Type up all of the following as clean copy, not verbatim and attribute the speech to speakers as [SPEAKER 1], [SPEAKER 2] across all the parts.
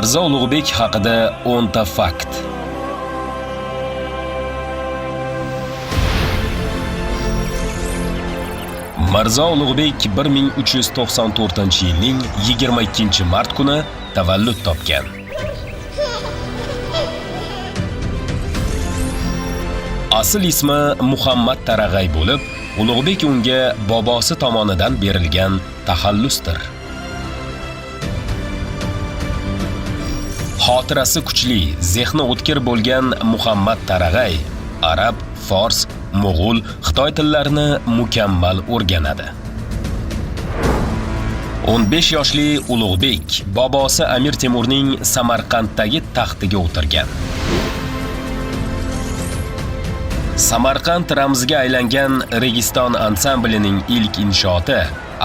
[SPEAKER 1] Mirzo Ulug'bek haqida 10 ta fakt. Mirzo Ulug'bek 1394-yilning 22-mart kuni tavallud topgan. Asl ismi Muhammad Tarag'ay bo'lib, Ulug'bek unga bobosi tomonidan berilgan taxallusdir. Xotirasi kuchli, zehni o'tkir bo'lgan Muhammad Tarag'ay arab, fors, mo'g'ul, xitoy tillarini mukammal o'rganadi. 15 yoshli Ulug'bek bobosi Amir Temurning Samarqanddagi taxtiga o'tirgan. Samarqand ramziga aylangan Registon ansamblining ilk inshooti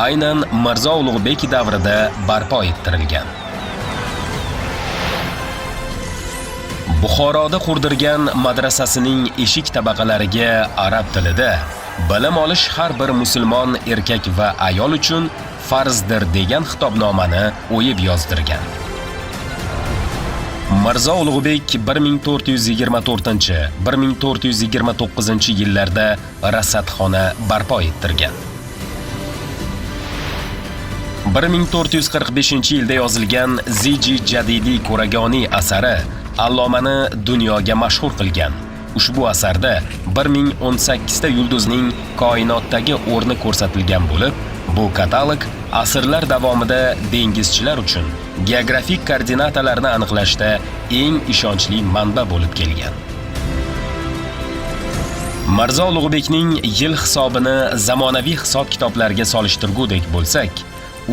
[SPEAKER 1] aynan Mirzo Ulug'bek davrida barpo ettirilgan. Buxoroda qurdirgan madrasasining eshik tabaqalariga arab tilida bilim olish har bir musulmon erkak va ayol uchun farzdir degan xitobnomani o'yib yozdirgan. Mirzo Ulug'bek 1424-1429 yillarda rasadxona barpo ettirgan. 1445-yilda yozilgan Ziji Jadidi Ko'ragoni asari allomani dunyoga mashhur qilgan. Ushbu asarda 1018 ta yulduzning koinotdagi o'rni ko'rsatilgan bo'lib, bu katalog asrlar davomida dengizchilar uchun geografik koordinatalarni aniqlashda eng ishonchli manba bo'lib kelgan. Mirzo Ulug'bekning yil hisobini zamonaviy hisob kitoblarga solishtirgudek bo'lsak,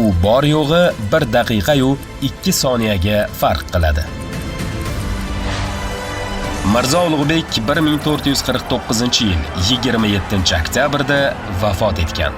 [SPEAKER 1] u bor yo'g'i 1 daqiqa-yu 2 soniyaga farq qiladi. Mirzo Ulug'bek 1449-yil 27-oktyabrda vafot etgan.